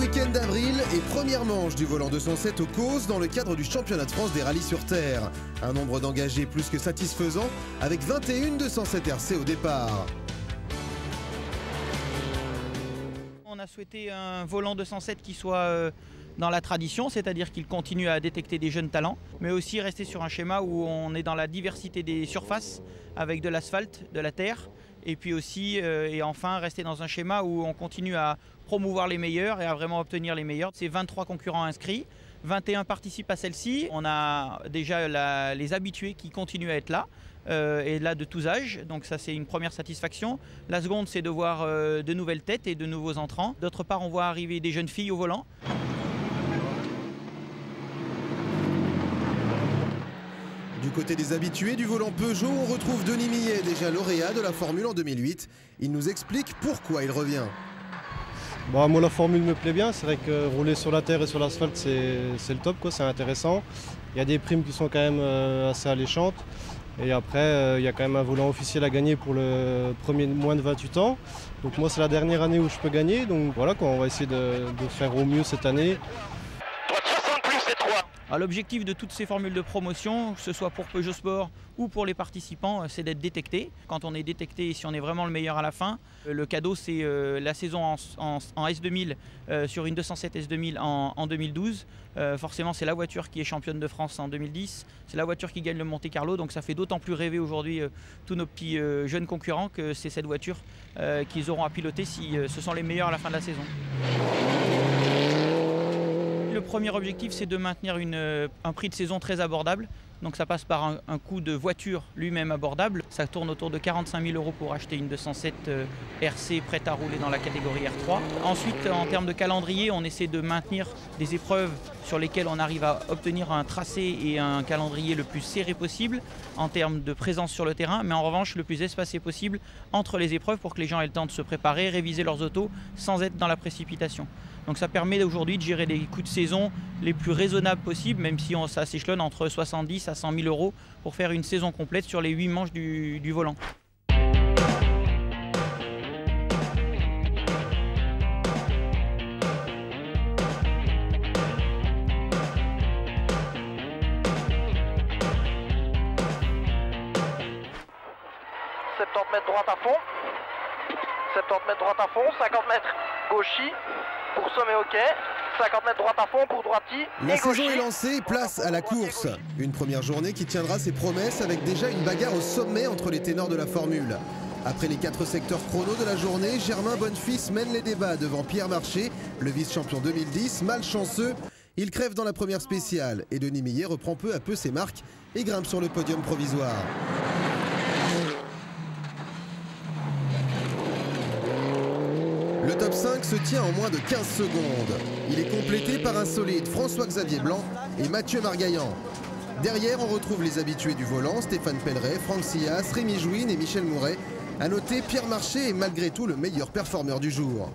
week-end d'avril et première manche du volant 207 aux Causes dans le cadre du championnat de France des rallyes sur terre. Un nombre d'engagés plus que satisfaisant avec 21 207 RC au départ. On a souhaité un volant 207 qui soit dans la tradition, c'est-à-dire qu'il continue à détecter des jeunes talents, mais aussi rester sur un schéma où on est dans la diversité des surfaces avec de l'asphalte, de la terre, et puis aussi et enfin rester dans un schéma où on continue à promouvoir les meilleurs et à vraiment obtenir les meilleurs. C'est 23 concurrents inscrits, 21 participent à celle-ci. On a déjà les habitués qui continuent à être là, et là de tous âges, donc ça c'est une première satisfaction. La seconde, c'est de voir de nouvelles têtes et de nouveaux entrants. D'autre part, on voit arriver des jeunes filles au volant. Du côté des habitués du volant Peugeot, on retrouve Denis Millet, déjà lauréat de la Formule en 2008. Il nous explique pourquoi il revient. Bon, moi la Formule me plaît bien, c'est vrai que rouler sur la terre et sur l'asphalte c'est le top, c'est intéressant. Il y a des primes qui sont quand même assez alléchantes. Et après, il y a quand même un volant officiel à gagner pour le premier moins de 28 ans. Donc moi c'est la dernière année où je peux gagner, donc voilà quoi, on va essayer de faire au mieux cette année. L'objectif de toutes ces formules de promotion, que ce soit pour Peugeot Sport ou pour les participants, c'est d'être détecté. Quand on est détecté et si on est vraiment le meilleur à la fin, le cadeau c'est la saison en S2000 sur une 207 S2000 en 2012. Forcément c'est la voiture qui est championne de France en 2010, c'est la voiture qui gagne le Monte Carlo, donc ça fait d'autant plus rêver aujourd'hui tous nos petits jeunes concurrents que c'est cette voiture qu'ils auront à piloter si ce sont les meilleurs à la fin de la saison. Le premier objectif, c'est de maintenir un prix de saison très abordable. Donc ça passe par un coût de voiture lui-même abordable. Ça tourne autour de 45 000 € pour acheter une 207 RC prête à rouler dans la catégorie R3. Ensuite, en termes de calendrier, on essaie de maintenir des épreuves sur lesquelles on arrive à obtenir un tracé et un calendrier le plus serré possible en termes de présence sur le terrain, mais en revanche le plus espacé possible entre les épreuves pour que les gens aient le temps de se préparer, réviser leurs autos sans être dans la précipitation. Donc ça permet aujourd'hui de gérer les coûts de saison les plus raisonnables possibles, même si ça s'échelonne entre 70 à 100 000 € pour faire une saison complète sur les 8 manches du volant. Mètres droite à fond, 70 mètres droite à fond, 50 mètres gauchis pour sommet ok, 50 mètres droite à fond pour droiti. La saison est lancée, place à la course. Une première journée qui tiendra ses promesses avec déjà une bagarre au sommet entre les ténors de la Formule. Après les 4 secteurs chrono de la journée, Germain Bonnefils mène les débats devant Pierre Marché, le vice-champion 2010, malchanceux. Il crève dans la première spéciale et Denis Millet reprend peu à peu ses marques et grimpe sur le podium provisoire. Le top 5 se tient en moins de 15 secondes. Il est complété par un solide François-Xavier Blanc et Mathieu Margaillan. Derrière, on retrouve les habitués du volant, Stéphane Pelleret, Franck Sillas, Rémi Jouine et Michel Mouret. À noter, Pierre Marché est malgré tout le meilleur performeur du jour.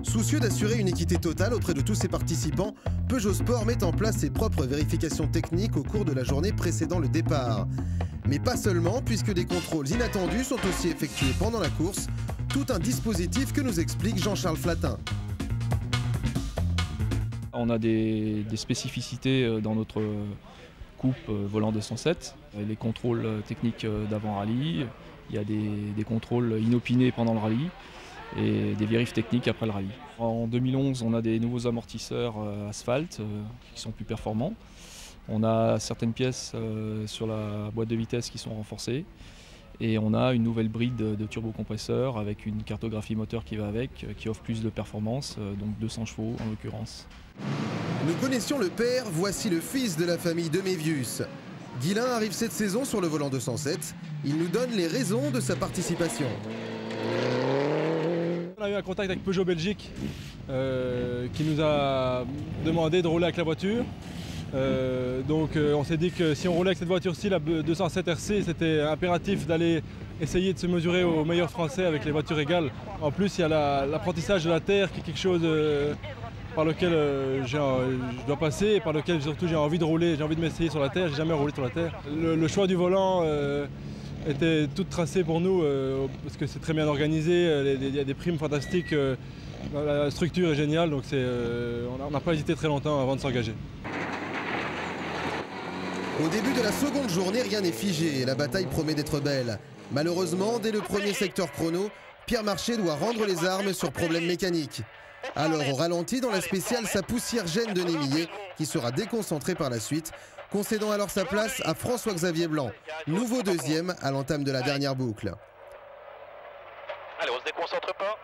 Soucieux d'assurer une équité totale auprès de tous ses participants, Peugeot Sport met en place ses propres vérifications techniques au cours de la journée précédant le départ. Mais pas seulement, puisque des contrôles inattendus sont aussi effectués pendant la course. Tout un dispositif que nous explique Jean-Charles Flatin. On a des spécificités dans notre coupe volant 207. Les contrôles techniques d'avant-rallye, il y a des contrôles inopinés pendant le rallye et des vérifs techniques après le rallye. En 2011, on a des nouveaux amortisseurs asphalte qui sont plus performants. On a certaines pièces sur la boîte de vitesse qui sont renforcées et on a une nouvelle bride de turbocompresseur avec une cartographie moteur qui va avec, qui offre plus de performance, donc 200 chevaux en l'occurrence. Nous connaissions le père, voici le fils de la famille de Mévius. Guilain arrive cette saison sur le volant 207. Il nous donne les raisons de sa participation. On a eu un contact avec Peugeot Belgique qui nous a demandé de rouler avec la voiture. Donc on s'est dit que si on roulait avec cette voiture-ci, la 207 RC, c'était impératif d'aller essayer de se mesurer aux meilleurs Français avec les voitures égales. En plus, il y a l'apprentissage de la terre qui est quelque chose par lequel je dois passer et par lequel surtout j'ai envie de rouler, j'ai envie de m'essayer sur la terre, j'ai jamais roulé sur la terre. Le choix du volant étaient toutes tracées pour nous parce que c'est très bien organisé, il y a des primes fantastiques, la structure est géniale, donc on n'a pas hésité très longtemps avant de s'engager. Au début de la seconde journée, rien n'est figé et la bataille promet d'être belle. Malheureusement, dès le premier secteur chrono, Pierre Marché doit rendre les armes sur problème mécanique. Alors au ralenti dans la spéciale, sa poussière gêne Denis Millet qui sera déconcentré par la suite, concédant alors sa place à François-Xavier Blanc, nouveau deuxième à l'entame de la dernière boucle. Allez, on se déconcentre pas.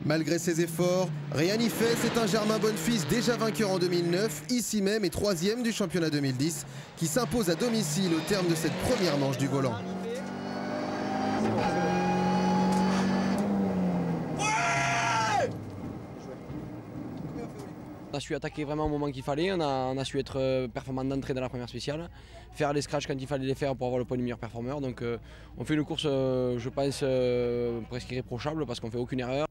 Malgré ses efforts, rien n'y fait, c'est un Germain Bonnefils déjà vainqueur en 2009, ici même et troisième du championnat 2010, qui s'impose à domicile au terme de cette première manche du volant. On a su attaquer vraiment au moment qu'il fallait, on a su être performant d'entrée dans la première spéciale, faire les scratchs quand il fallait les faire pour avoir le point du meilleur performeur. Donc on fait une course, je pense, presque irréprochable parce qu'on ne fait aucune erreur.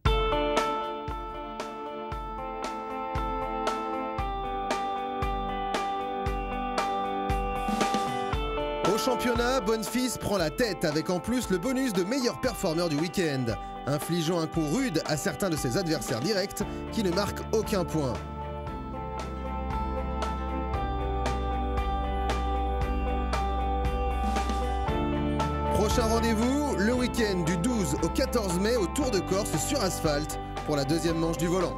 Au championnat, Bonnefils prend la tête avec en plus le bonus de meilleur performeur du week-end, infligeant un coup rude à certains de ses adversaires directs qui ne marquent aucun point. Prochain rendez-vous, le week-end du 12 au 14 mai au Tour de Corse sur asphalte pour la deuxième manche du volant.